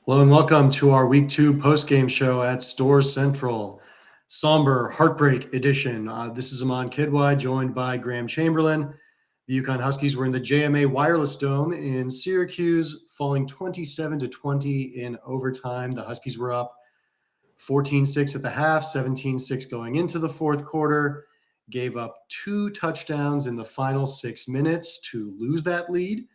Hello and welcome to our Week 2 postgame show at Store Central. Somber Heartbreak Edition. This is Aman Kidwai, joined by Graham Chamberlain. The UConn Huskies were in the JMA Wireless Dome in Syracuse, falling 27-20 in overtime. The Huskies were up 14-6 at the half, 17-6 going into the fourth quarter, gave up 2 touchdowns in the final 6 minutes to lose that lead.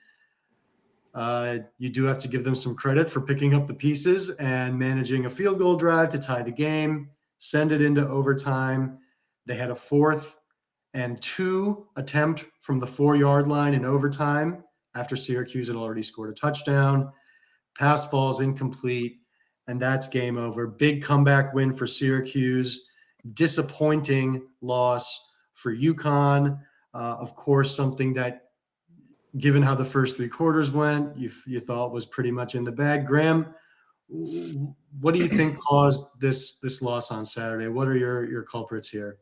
You do have to give them some credit for picking up the pieces and managing a field goal drive to tie the game, send it into overtime. They had a 4th and 2 attempt from the 4-yard line in overtime after Syracuse had already scored a touchdown. Pass falls incomplete, and that's game over. Big comeback win for Syracuse. Disappointing loss for UConn. Of course, something that, given how the first 3 quarters went, you thought was pretty much in the bag. Graham, what do you think caused this loss on Saturday? What are your culprits here?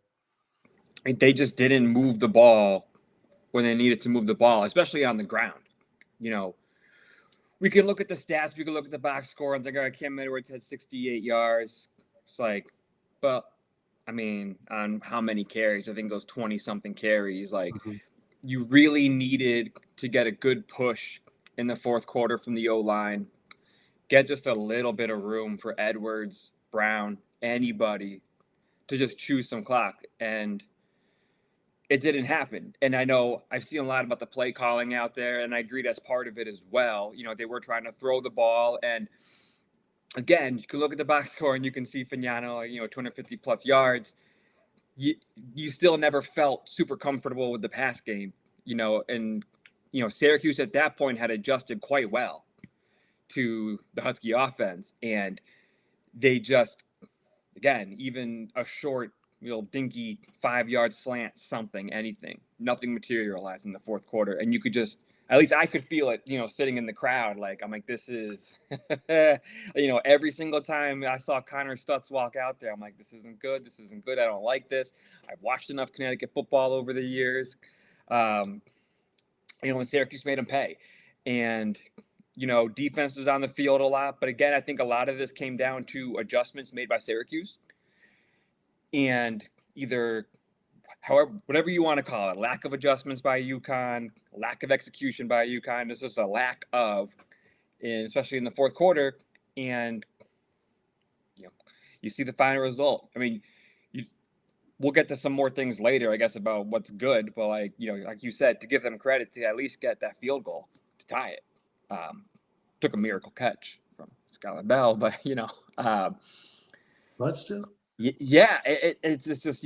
They just didn't move the ball when they needed to move the ball, especially on the ground. You know, we can look at the stats. We can look at the box score and think, all right, Cam Edwards had 68 yards. It's like, but, I mean, on how many carries? I think it was 20-something carries. Like, you really needed to get a good push in the fourth quarter from the O-line, get just a little bit of room for Edwards, Brown, anybody to just chew some clock. And it didn't happen. And I know I've seen a lot about the play calling out there, and I agree that's part of it as well. You know, they were trying to throw the ball. And again, you can look at the box score and you can see Fagnano, 250-plus yards. You still never felt super comfortable with the pass game, and, Syracuse at that point had adjusted quite well to the Husky offense. And they just, again, even a short, dinky 5-yard slant, anything, nothing materialized in the fourth quarter. And you could just, at least I could feel it, sitting in the crowd. Like, I'm like, this is, every single time I saw Connor Stutz walk out there, I'm like, this isn't good. This isn't good. I don't like this. I've watched enough Connecticut football over the years. When Syracuse made them pay. And, defense was on the field a lot. But again, I think a lot of this came down to adjustments made by Syracuse. And whatever you want to call it, lack of adjustments by UConn, lack of execution by UConn. This is a lack of, and especially in the fourth quarter. And, you see the final result. I mean, we'll get to some more things later, I guess, about what's good. But like you said, to give them credit to at least get that field goal to tie it. Took a miracle catch from Skylar Bell, but, But still. Yeah, it's just, just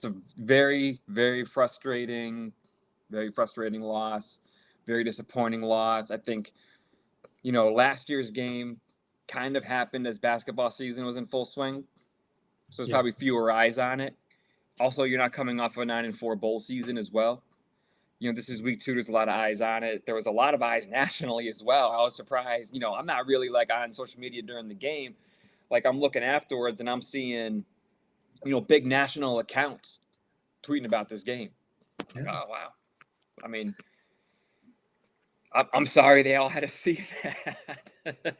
a very, very frustrating loss, very disappointing loss. I think, last year's game kind of happened as basketball season was in full swing. So there's probably fewer eyes on it. Also, you're not coming off of a 9-4 bowl season as well. This is week 2. There's a lot of eyes on it. There was a lot of eyes nationally as well. I was surprised. I'm not really like on social media during the game. Like, I'm looking afterwards and I'm seeing, big national accounts tweeting about this game. Like, oh, wow. I mean, I'm sorry they all had to see that.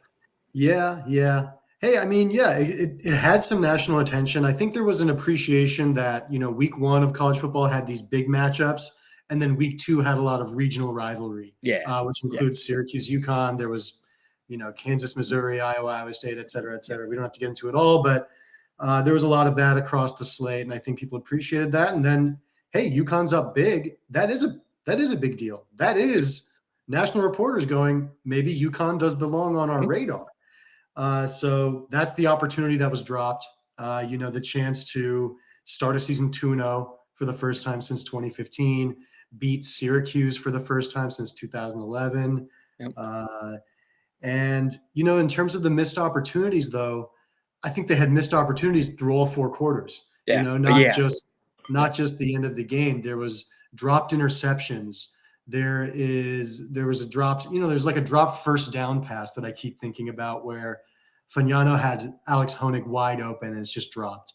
Yeah. Hey, I mean, it had some national attention. I think there was an appreciation that, week 1 of college football had these big matchups, and then week 2 had a lot of regional rivalry, which includes Syracuse, UConn. There was, Kansas, Missouri, Iowa State, et cetera, et cetera. We don't have to get into it all, but there was a lot of that across the slate, and I think people appreciated that. And then, hey, UConn's up big. That is a big deal. That is national reporters going, maybe UConn does belong on our radar. So that's the opportunity that was dropped. The chance to start a season 2-0 for the first time since 2015, beat Syracuse for the first time since 2011. Yep. And, in terms of the missed opportunities, though, I think they had missed opportunities through all 4 quarters. Not just the end of the game. There was dropped interceptions. There was a dropped, there's like a dropped first down pass that I keep thinking about where Fagnano had Alex Honig wide open and it's just dropped.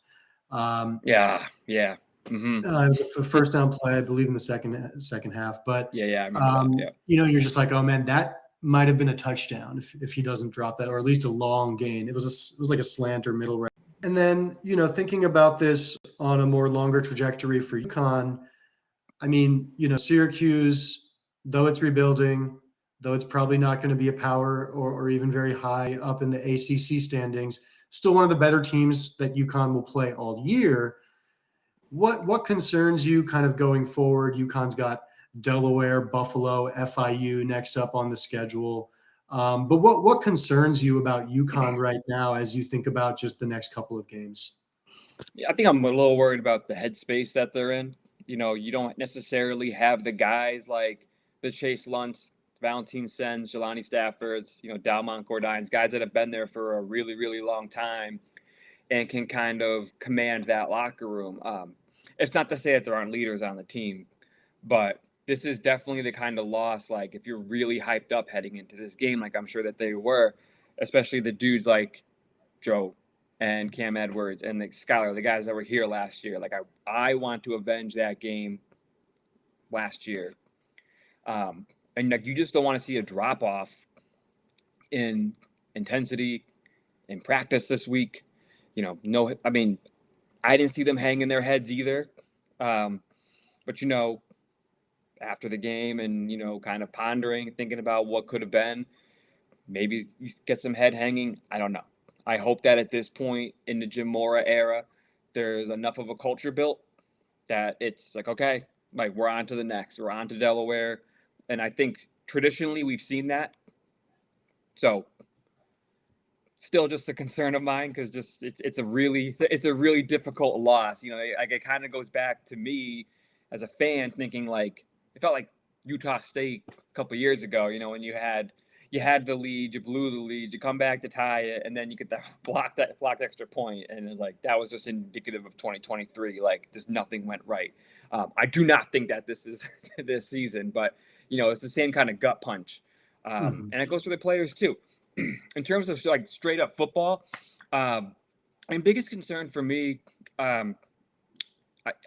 Yeah. Mm-hmm. It was a first down play, I believe, in the second half. But I remember that. Yeah. You're just like, oh man, that might have been a touchdown if he doesn't drop that, or at least a long gain. It was like a slant or middle right. And then, thinking about this on a more longer trajectory for UConn, I mean, Syracuse, though it's rebuilding, though it's probably not going to be a power or even very high up in the ACC standings, still one of the better teams that UConn will play all year. What concerns you kind of going forward? UConn's got Delaware, Buffalo, FIU next up on the schedule. But what concerns you about UConn right now as you think about just the next couple of games? Yeah, I think I'm a little worried about the headspace that they're in. You don't necessarily have the guys like the Chase Luntz, Valentine Sens, Jelani Staffords, Dalmont Gordines, guys that have been there for a really, really long time and can kind of command that locker room. It's not to say that there aren't leaders on the team, but this is definitely the kind of loss, like if you're really hyped up heading into this game, like I'm sure that they were, especially the dudes like Joe and Cam Edwards and Skylar, the guys that were here last year. Like I want to avenge that game last year. And like you just don't want to see a drop off in intensity in practice this week. No, I mean, I didn't see them hanging their heads either. But after the game and kind of pondering, thinking about what could have been, maybe you get some head hanging. I don't know. I hope that at this point in the Jim Mora era, there's enough of a culture built that it's like, okay, like we're on to the next. We're on to Delaware. And I think traditionally we've seen that. So still just a concern of mine because just it's a really difficult loss. It kind of goes back to me as a fan thinking like it felt like Utah State a couple of years ago, when you had the lead, you blew the lead, you come back to tie it, and then you get that blocked extra point, and it's like that was just indicative of 2023. Like just nothing went right. I do not think that this is this season, but it's the same kind of gut punch, and it goes for the players too. In terms of like straight up football, and biggest concern for me, I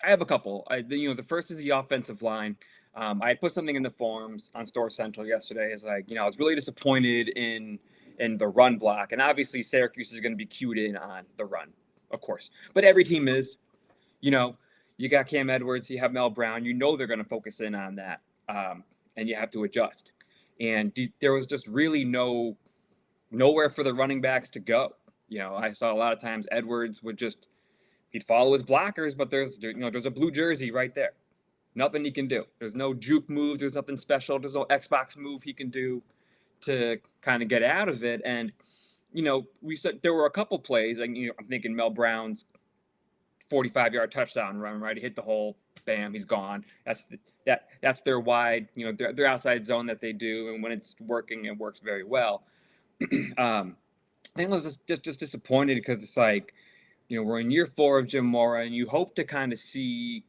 have a couple. The first is the offensive line. I had put something in the forums on Store Central yesterday. Is like, I was really disappointed in the run block, and obviously Syracuse is going to be cued in on the run, of course. But every team is, you got Cam Edwards, you have Mel Brown, they're going to focus in on that, and you have to adjust. And there was just really nowhere for the running backs to go. I saw a lot of times Edwards he'd follow his blockers, but there's a blue jersey right there. Nothing he can do. There's no juke move. There's nothing special. There's no Xbox move he can do to kind of get out of it. And, we said there were a couple plays. Like, I'm thinking Mel Brown's 45-yard touchdown run, right? He hit the hole. Bam, he's gone. That's their wide, their outside zone that they do. And when it's working, it works very well. I think I was just disappointed because it's like, we're in year 4 of Jim Mora, and you hope to kind of see,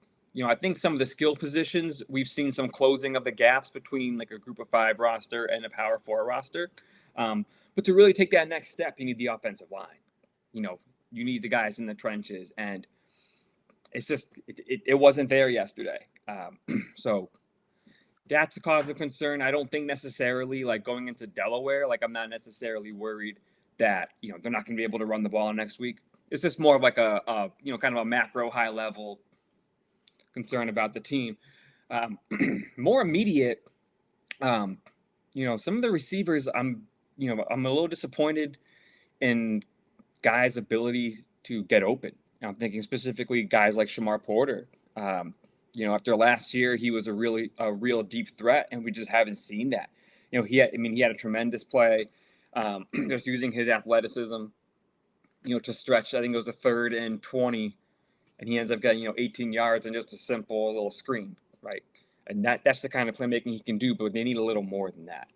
I think some of the skill positions, we've seen some closing of the gaps between like a group of 5 roster and a power 4 roster. But to really take that next step, you need the offensive line. You need the guys in the trenches, and it's just, it wasn't there yesterday. So that's a cause of concern. I don't think necessarily like going into Delaware, like I'm not necessarily worried that, they're not going to be able to run the ball next week. It's just more of like a kind of a macro high level concern about the team. More immediate, some of the receivers, I'm a little disappointed in guys' ability to get open. I'm thinking specifically guys like Shamar Porter. After last year, he was a real deep threat, and we just haven't seen that. He had a tremendous play, just using his athleticism, to stretch. I think it was the 3rd and 20, and he ends up getting 18 yards and just a simple little screen, right? And that's the kind of playmaking he can do, but they need a little more than that.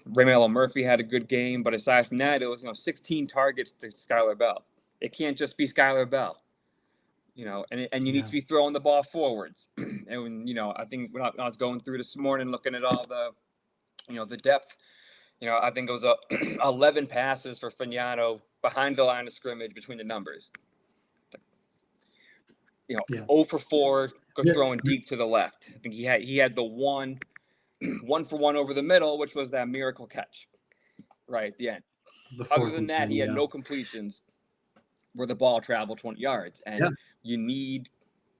Raymelo Murphy had a good game, but aside from that, it was 16 targets to Skylar Bell. It can't just be Skylar Bell. And you need to be throwing the ball forwards. And I think when I was going through this morning, looking at all the, the depth, I think it was 11 passes for Fagnano behind the line of scrimmage between the numbers. 0 for 4 throwing deep to the left. I think he had the one 1-for-1 over the middle, which was that miracle catch right at the end. The Other 4th than and that, 10, he had yeah. no completions where the ball traveled 20 yards. And Yeah. you need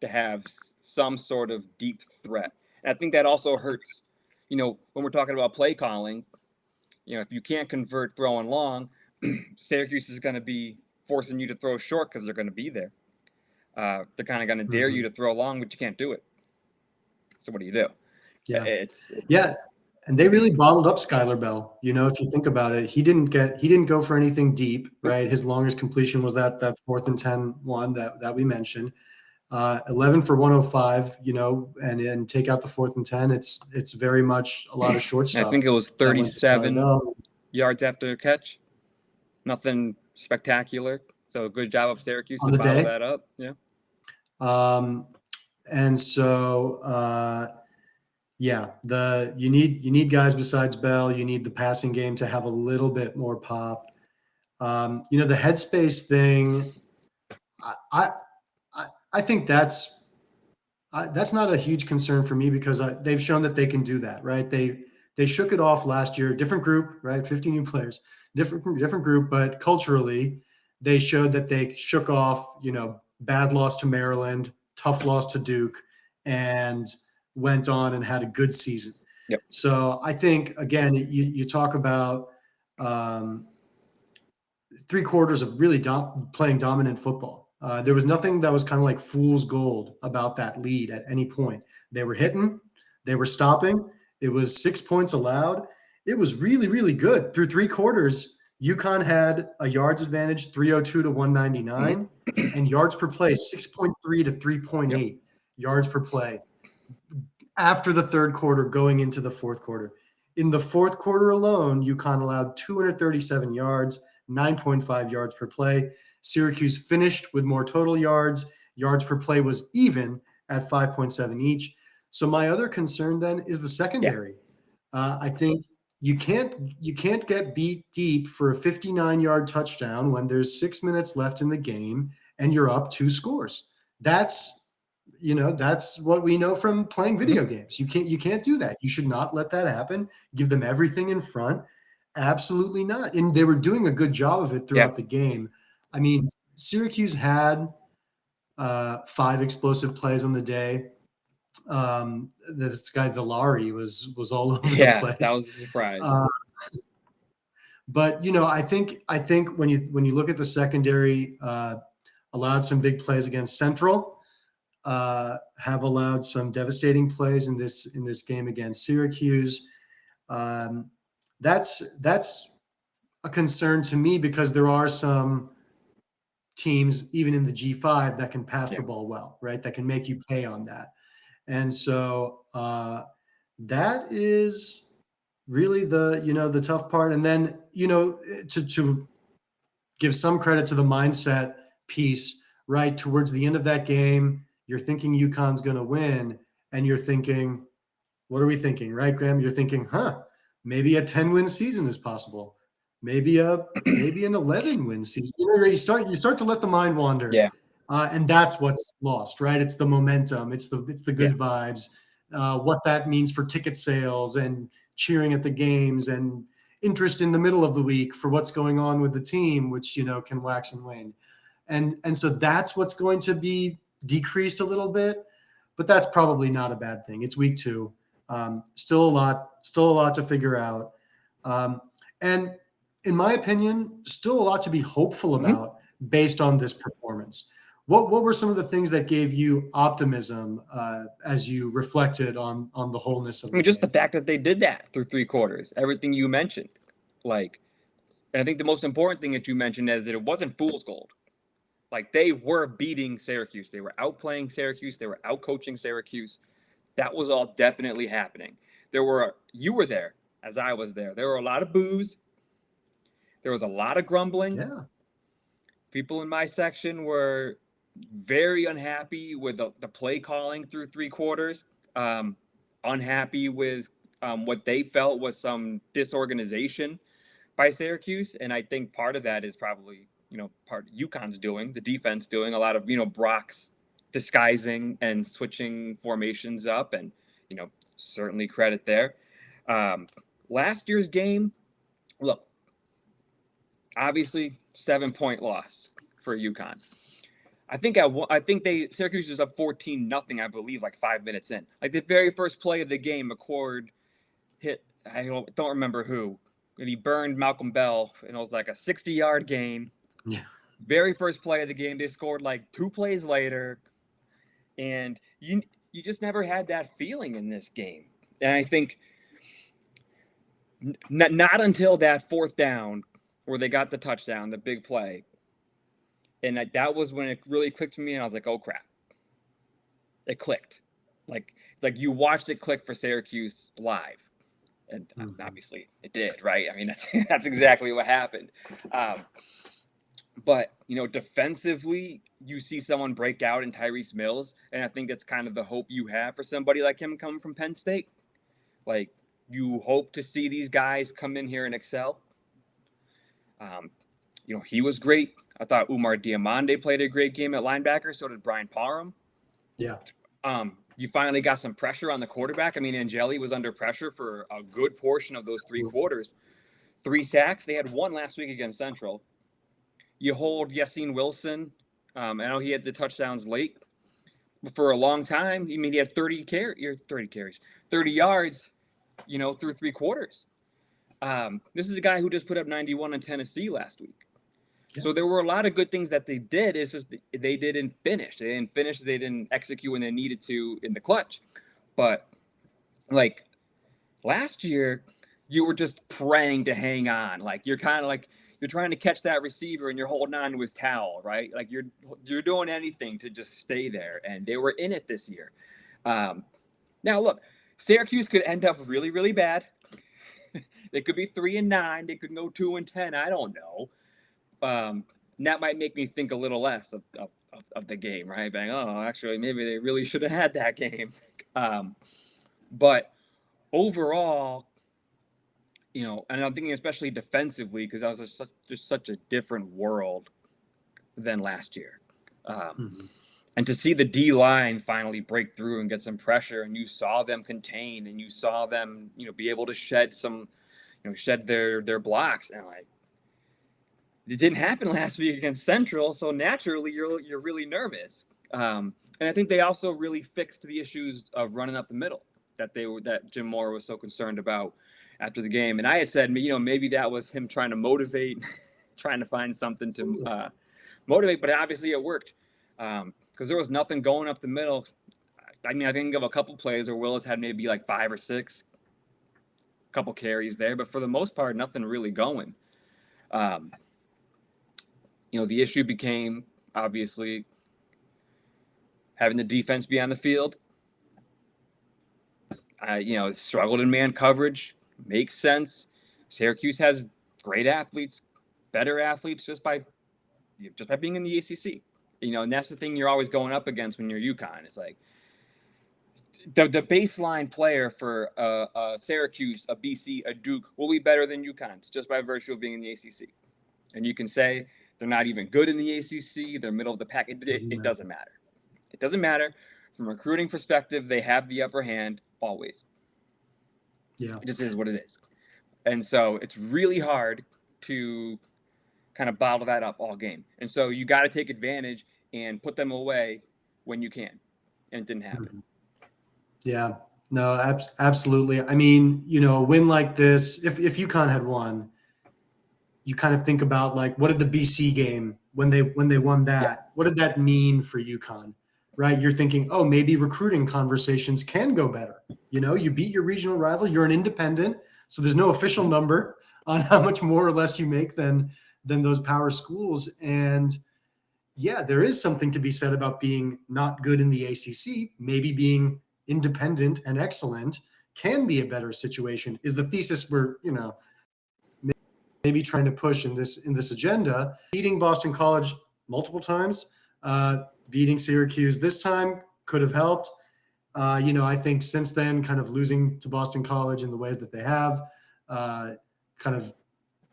to have some sort of deep threat. And I think that also hurts, when we're talking about play calling, if you can't convert throwing long, Syracuse is going to be forcing you to throw short because they're going to be there. They're kind of going to dare you to throw long, but you can't do it. So what do you do? Yeah. It's Yeah. And they really bottled up Skylar Bell. If you think about it, he didn't go for anything deep, right? His longest completion was that 4th and 10 one that we mentioned. 11 for 105, and take out the 4th and 10. It's very much a lot of short stuff. I think it was 37 yards after a catch. Nothing spectacular. So good job of Syracuse to bottle that up. Yeah. And so, you need guys besides Bell. You need the passing game to have a little bit more pop. The headspace thing, I think that's not a huge concern for me because they've shown that they can do that, right? They shook it off last year, different group, right? 15 new players, different group, but culturally, they showed that they shook off, bad loss to Maryland, tough loss to Duke, and went on and had a good season. Yep. So I think, again, you talk about 3/4 of really playing dominant football. There was nothing that was kind of like fool's gold about that lead at any point. They were hitting, they were stopping. It was 6 points allowed. It was really, really good. Through 3/4, UConn had a yards advantage, 302 to 199, and yards per play, 6.3 to 3.8 yards per play after the 3rd quarter going into the 4th quarter. In the 4th quarter alone, UConn allowed 237 yards, 9.5 yards per play. Syracuse finished with more total yards. Yards per play was even at 5.7 each. So my other concern then is the secondary. I think you can't get beat deep for a 59-yard touchdown when there's 6 minutes left in the game and you're up 2 scores. That's what we know from playing video games. You can't do that. You should not let that happen. Give them everything in front. Absolutely not. And they were doing a good job of it throughout the game. I mean, Syracuse had 5 explosive plays on the day. This guy Villari was all over the place. That was a surprise. But I think when you look at the secondary, allowed some big plays against Central, have allowed some devastating plays in this game against Syracuse. That's a concern to me because there are some teams, even in the G5, that can pass the ball well, right? That can make you pay on that. And so that is really the tough part. And then, to give some credit to the mindset piece, right? Towards the end of that game, you're thinking UConn's going to win, and you're thinking, what are we thinking, right, Graham? You're thinking, maybe a 10-win season is possible. Maybe an 11-win season. You start to let the mind wander. Yeah. And that's what's lost, right? It's the momentum. It's the good vibes. What that means for ticket sales and cheering at the games and interest in the middle of the week for what's going on with the team, which can wax and wane. And so that's what's going to be decreased a little bit, but that's probably not a bad thing. It's week 2. Still a lot to figure out. And in my opinion, still a lot to be hopeful about based on this performance. What were some of the things that gave you optimism as you reflected on the wholeness of the just game? the fact that they did that through 3/4, everything you mentioned. And I think the most important thing that you mentioned is that it wasn't fool's gold. They were beating Syracuse. They were outplaying Syracuse. They were outcoaching Syracuse. That was all definitely happening. You were there as I was there. There were a lot of boos. There was a lot of grumbling. Yeah. People in my section were very unhappy with the play calling through 3/4. Unhappy with what they felt was some disorganization by Syracuse. And I think part of that is probably, part UConn's doing, the defense doing a lot of, Brock's disguising and switching formations up, and, certainly credit there. Last year's game, look, obviously 7-point loss for UConn. I think Syracuse was up 14-0, I believe, like 5 minutes in. Like the very first play of the game, McCord hit, I don't remember who, and he burned Malcolm Bell, and it was like a 60-yard gain. Yeah. Very first play of the game, they scored like 2 plays later, and you just never had that feeling in this game. And I think not until that 4th down where they got the touchdown, the big play, and that was when it really clicked for me, and I was like, oh, crap. It clicked. Like you watched it click for Syracuse live. And obviously it did, right? I mean, that's exactly what happened. But, defensively, you see someone break out in Tyrese Mills, and I think that's kind of the hope you have for somebody like him coming from Penn State. Like, you hope to see these guys come in here and excel. He was great. I thought Umar Diamande played a great game at linebacker. So did Brian Parham. Yeah. You finally got some pressure on the quarterback. I mean, Angeli was under pressure for a good portion of those 3 quarters. 3 sacks. They had 1 last week against Central. You hold Yassine Wilson. I know he had the touchdowns late. But for a long time, he had 30 yards, through 3 quarters. This is a guy who just put up 91 in Tennessee last week. Yeah. So there were a lot of good things that they did. It's just they didn't finish. They didn't execute when they needed to in the clutch. But like last year, you were just praying to hang on. Like you're kind of like you're trying to catch that receiver and you're holding on to his towel, right? Like you're doing anything to just stay there. And they were in it this year. Now look, Syracuse could end up really, really bad. They could be 3-9. They could go 2-10. I don't know. That might make me think a little less of the game, right? Bang, actually, maybe they really should have had that game. But overall, and I'm thinking especially defensively because that was just such a different world than last year. And to see the D-line finally break through and get some pressure, and you saw them contain, and you saw them, be able to shed their blocks, and like it didn't happen last week against Central, so naturally you're really nervous. And I think they also really fixed the issues of running up the middle that Jim Moore was so concerned about after the game. And I had said, maybe that was him trying to motivate, trying to find something to motivate, but obviously it worked. Because there was nothing going up the middle. I mean, I think of a couple plays where Willis had maybe like 5 or 6, couple carries there, but for the most part, nothing really going. The issue became obviously having the defense be on the field. Struggled in man coverage, makes sense. Syracuse has great athletes, better athletes just by being in the ACC. And that's the thing you're always going up against when you're UConn. It's like the baseline player for Syracuse, a BC, a Duke will be better than UConn's just by virtue of being in the ACC. And you can say they're not even good in the ACC. They're middle of the pack. It doesn't matter. It doesn't matter. From a recruiting perspective, they have the upper hand always. Yeah. It just is what it is. And so it's really hard to kind of bottle that up all game. And so you got to take advantage and put them away when you can. And it didn't happen. Yeah, no, absolutely. I mean, a win like this, if UConn had won, you kind of think about like, what did the BC game when they won that, what did that mean for UConn, right? You're thinking, oh, maybe recruiting conversations can go better. You beat your regional rival, you're an independent, so there's no official number on how much more or less you make than those power schools. And yeah, there is something to be said about being not good in the ACC, maybe being independent and excellent can be a better situation is the thesis we're, maybe trying to push in this agenda. Beating Boston College multiple times, beating Syracuse this time could have helped. I think since then, kind of losing to Boston College in the ways that they have, kind of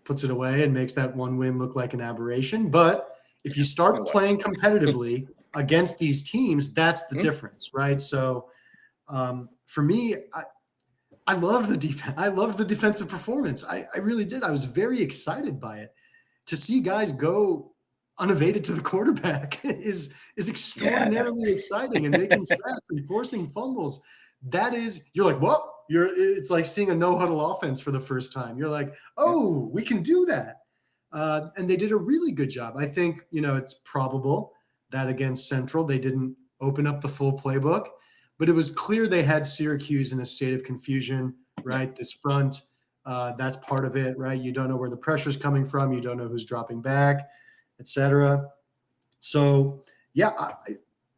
puts it away and makes that one win look like an aberration. But if you start playing competitively against these teams, that's the difference, right? So for me, I loved the defense. I loved the defensive performance. I really did. I was very excited by it. To see guys go unevaded to the quarterback is extraordinarily exciting, and making sacks and forcing fumbles. That is, you're like, whoa, it's like seeing a no huddle offense for the first time. You're like, oh, we can do that. And they did a really good job. I think, it's probable that against Central, they didn't open up the full playbook, but it was clear they had Syracuse in a state of confusion, right? This front, that's part of it, right? You don't know where the pressure's coming from. You don't know who's dropping back, etc. So, yeah,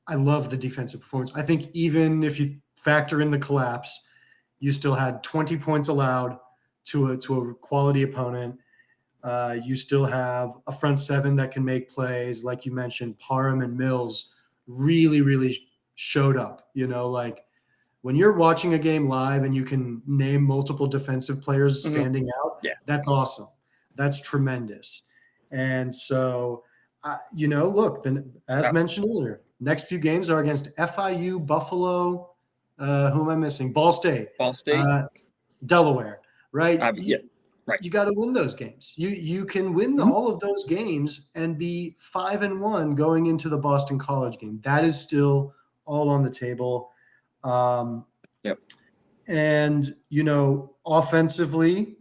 I love the defensive performance. I think even if you factor in the collapse, you still had 20 points allowed to a quality opponent. You still have a front seven that can make plays. Like you mentioned, Parham and Mills really, really showed up. Like when you're watching a game live and you can name multiple defensive players standing out, that's awesome. That's tremendous. And so, look, as mentioned earlier, next few games are against FIU, Buffalo, who am I missing? Ball State, Delaware, right? Right. You got to win those games. You can win all of those games and be 5-1 going into the Boston College game. That is still all on the table. And, offensively,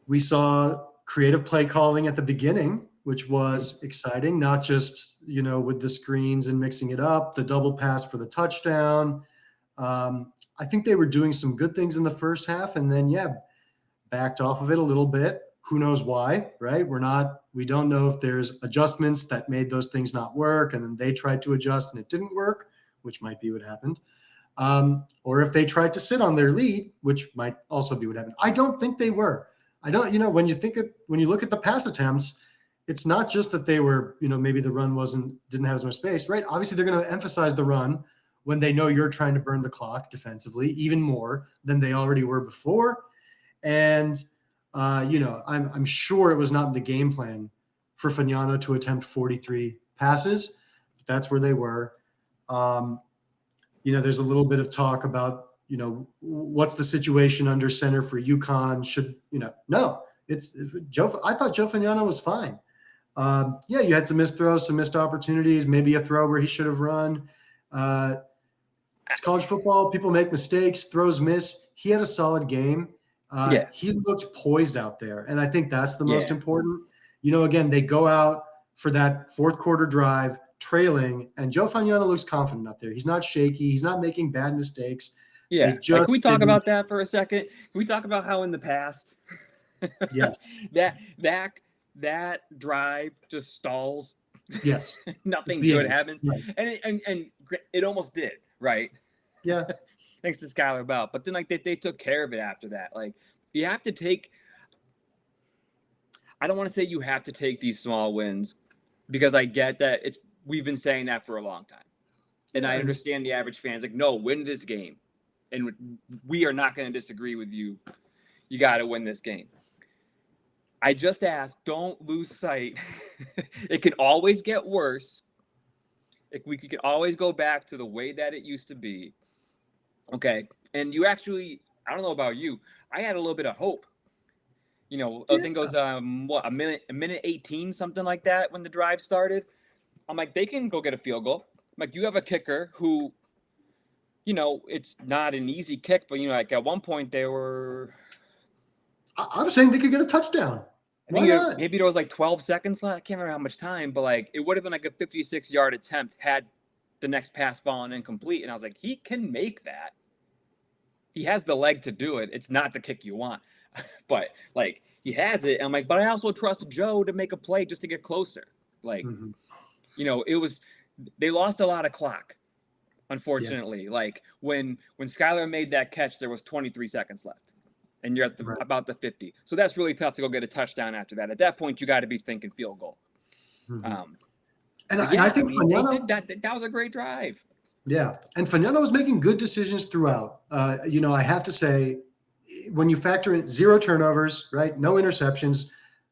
we saw creative play calling at the beginning, which was exciting, not just, with the screens and mixing it up, the double pass for the touchdown. I think they were doing some good things in the first half, and then, backed off of it a little bit. Who knows why, right? We don't know if there's adjustments that made those things not work, and then they tried to adjust and it didn't work, which might be what happened. Or if they tried to sit on their lead, which might also be what happened. I don't think they were. I don't, when you look at the pass attempts, it's not just that they were, maybe the run didn't have as much space, right? Obviously they're going to emphasize the run when they know you're trying to burn the clock defensively, even more than they already were before. And, I'm sure it was not in the game plan for Fagnano to attempt 43 passes, but that's where they were. There's a little bit of talk about, what's the situation under center for UConn? No, I thought Joe Fagnano was fine. You had some missed throws, some missed opportunities, maybe a throw where he should have run. It's college football. People make mistakes, throws miss. He had a solid game. He looked poised out there, and I think that's the most important. Again, they go out for that fourth quarter drive trailing, and Joe Fagnano looks confident out there. He's not shaky. He's not making bad mistakes. Yeah. Can we talk about that for a second? Can we talk about how in the past yes, that drive just stalls? Yes. Nothing good happens. Right. And it almost did, right? Yeah. Thanks to Skylar Bell. But then they took care of it after that. Like, you have to take – I don't want to say you have to take these small wins, because I get that we've been saying that for a long time. And I understand the average fan's like, no, win this game. And we are not going to disagree with you. You got to win this game. I just ask, don't lose sight. It can always get worse. We can always go back to the way that it used to be. Okay. And you actually, I don't know about you, I had a little bit of hope. I think it was a minute 18, something like that, when the drive started. I'm like, they can go get a field goal. I'm like, you have a kicker who, it's not an easy kick, but like at one point they were. I'm saying they could get a touchdown. Why not? Maybe there was like 12 seconds left. I can't remember how much time, but like it would have been like a 56-yard attempt had the next pass fallen incomplete. And I was like, he can make that. He has the leg to do it. It's not the kick you want, but like he has it. And I'm like, but I also trust Joe to make a play just to get closer. Like, they lost a lot of clock, unfortunately. Like when Skylar made that catch, there was 23 seconds left. And you're at about the 50. So that's really tough to go get a touchdown after that. At that point, you got to be thinking field goal. And I think Fagnano, that was a great drive. Yeah. And Fagnano was making good decisions throughout. I have to say, when you factor in 0 turnovers, right? No interceptions,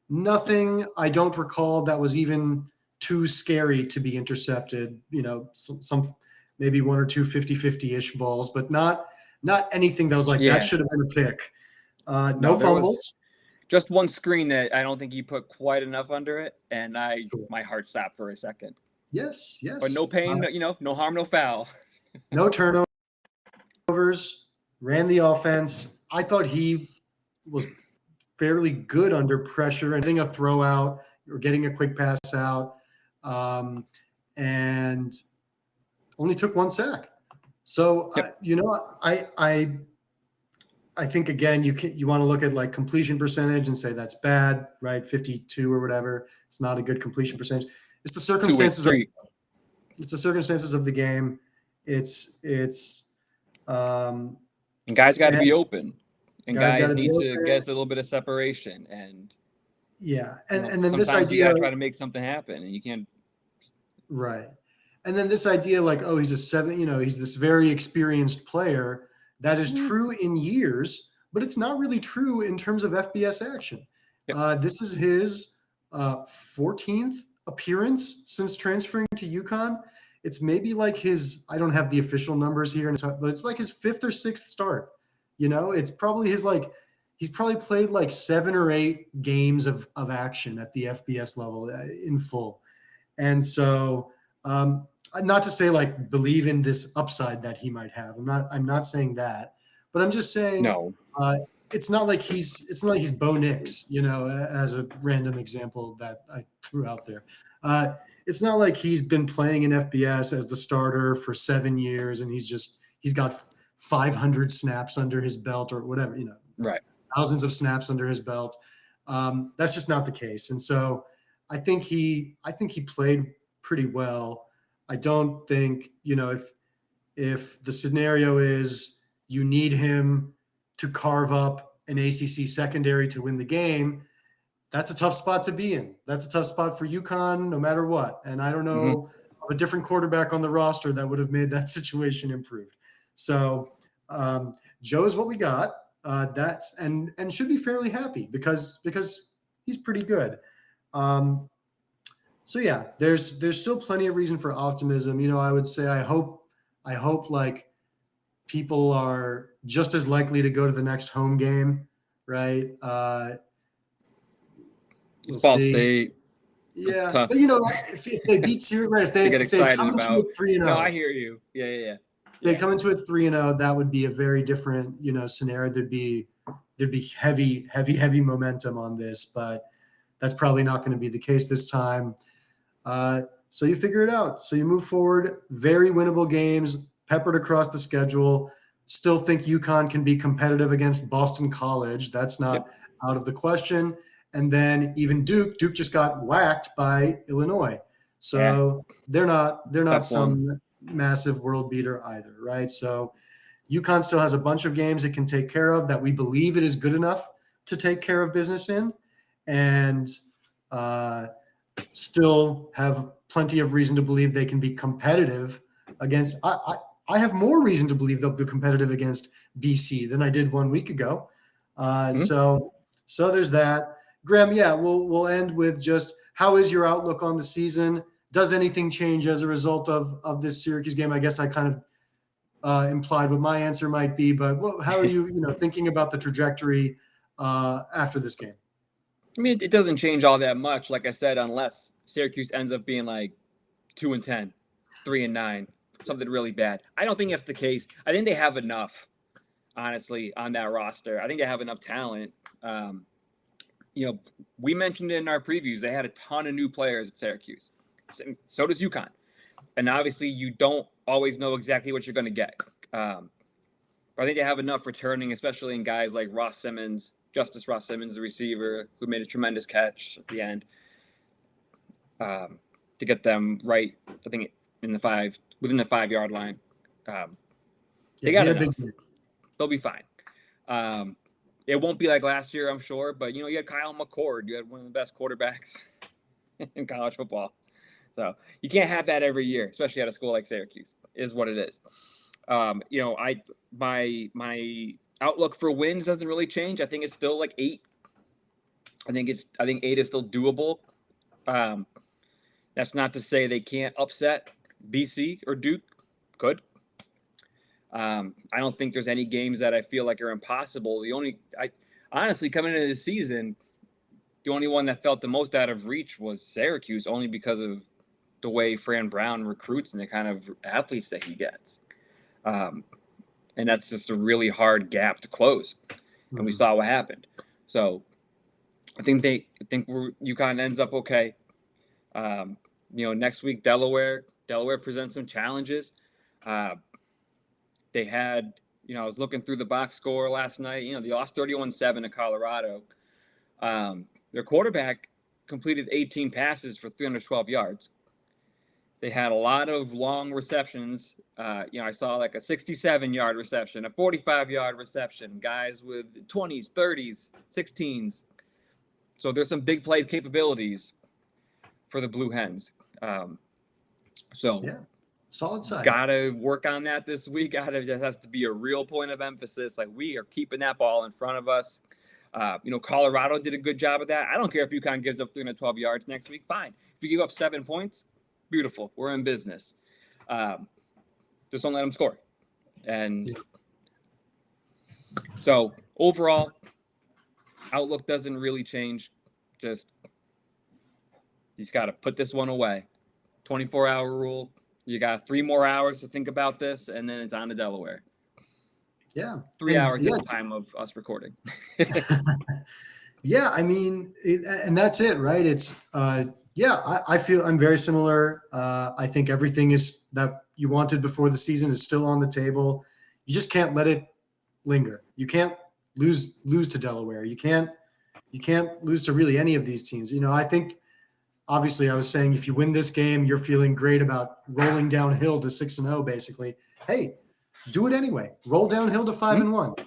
nothing I don't recall that was even too scary to be intercepted. Some maybe 1 or 2 50-50-ish balls, but not not anything that was like, that Yeah. should have been a pick. No No, there was fumbles. just one screen that I don't think he put quite enough under it, and Sure. my heart stopped for a second. Yes, But no yes. pain, no harm, no foul. No turnovers, ran the offense. I thought he was fairly good under pressure and getting a throw out or getting a quick pass out, and only took one sack. So, Yep. I think again, you want to look at like completion percentage and say that's bad, right? 52 or whatever. It's not a good completion percentage. It's the circumstances of the game. It's And guys got to be open, and guys got guys to be need to open. get a little bit of separation. And Yeah, and and then this sometimes you idea, got to try to make something happen, and you can't. right? And then this idea, like, oh, he's this very experienced player. That is true in years, but it's not really true in terms of FBS action. Yep. This is his 14th appearance since transferring to UConn. It's maybe like I don't have the official numbers here, but it's like his 5th or 6th start. It's probably he's probably played like 7 or 8 games of action at the FBS level in full. And so, not to say like believe in this upside that he might have. I'm not saying that, but I'm just saying No. it's not like he's Bo Nix, as a random example that I threw out there. It's not like he's been playing in FBS as the starter for 7 years and he's got 500 snaps under his belt or whatever, Right. thousands of snaps under his belt. That's just not the case. And so I think he played pretty well. I don't think, if the scenario is you need him to carve up an ACC secondary to win the game, that's a tough spot to be in. That's a tough spot for UConn no matter what. And I don't know of a different quarterback on the roster that would have made that situation improved. So Joe is what we got. That's and should be fairly happy because he's pretty good. So yeah, there's still plenty of reason for optimism. I would say I hope like people are just as likely to go to the next home game, right? We'll Ball see. State. Yeah, tough. but if they beat Syracuse, right? Get If they excited come into about. it 3-0, No, I hear you. Yeah. They come into it 3-0, that would be a very different, scenario. There'd be heavy momentum on this, but that's probably not going to be the case this time. So you figure it out. So you move forward. Very winnable games peppered across the schedule. Still think UConn can be competitive against Boston College. That's not out of the question. And then even Duke just got whacked by Illinois. So they're not some massive world beater either, right? So UConn still has a bunch of games it can take care of that we believe it is good enough to take care of business in, and still have plenty of reason to believe they can be competitive against. I have more reason to believe they'll be competitive against BC than I did 1 week ago. So there's that. Graham, yeah, we'll end with just how is your outlook on the season? Does anything change as a result of this Syracuse game? I guess I kind of implied what my answer might be, but how are you, thinking about the trajectory after this game? I mean, it doesn't change all that much, like I said, unless Syracuse ends up being like 2-10, 3-9, something really bad. I don't think that's the case. I think they have enough, honestly, on that roster. I think they have enough talent. We mentioned in our previews they had a ton of new players at Syracuse. So does UConn. And obviously, you don't always know exactly what you're going to get. But I think they have enough returning, especially in guys like Justice Ross Simmons, the receiver, who made a tremendous catch at the end, to get them right, I think, within the 5-yard line. They got enough. They'll be fine. It won't be like last year, I'm sure, but, you had Kyle McCord. You had one of the best quarterbacks in college football. So you can't have that every year, especially at a school like Syracuse, is what it is. My outlook for wins doesn't really change. I think it's still like 8. I think 8 is still doable. That's not to say they can't upset BC or Duke. Could. I don't think there's any games that I feel like are impossible. Honestly, coming into the season, the only one that felt the most out of reach was Syracuse, only because of the way Fran Brown recruits and the kind of athletes that he gets. And that's just a really hard gap to close. And we saw what happened. So I think UConn ends up okay. Next week, Delaware presents some challenges. They had, I was looking through the box score last night. They lost 31-7 to Colorado. Their quarterback completed 18 passes for 312 yards. They had a lot of long receptions. I saw like a 67-yard reception, a 45-yard reception, guys with 20s, 30s, 16s. So there's some big play capabilities for the Blue Hens. Solid side. Gotta work on that this week. That has to be a real point of emphasis. Like, we are keeping that ball in front of us. Colorado did a good job of that. I don't care if UConn gives up 312 yards next week. Fine. If you give up 7 points, beautiful. We're in business. Just don't let them score. And so overall, outlook doesn't really change. Just he's got to put this one away. 24-hour rule. You got 3 more hours to think about this, and then it's on to Delaware. Yeah. 3 hours at the time of us recording. Yeah, I mean, and that's it, right? It's I feel I'm very similar. I think everything is that you wanted before the season is still on the table. You just can't let it linger. You can't lose to Delaware. You can't lose to really any of these teams. I think obviously I was saying if you win this game, you're feeling great about rolling downhill to 6-0 basically. Hey, do it anyway. Roll downhill to 5-1.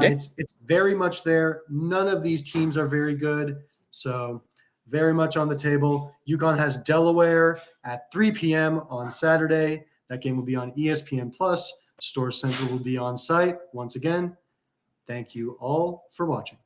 It's very much there. None of these teams are very good. So very much on the table. UConn has Delaware at 3 p.m. on Saturday. That game will be on ESPN Plus. Store Central will be on site. Once again, thank you all for watching.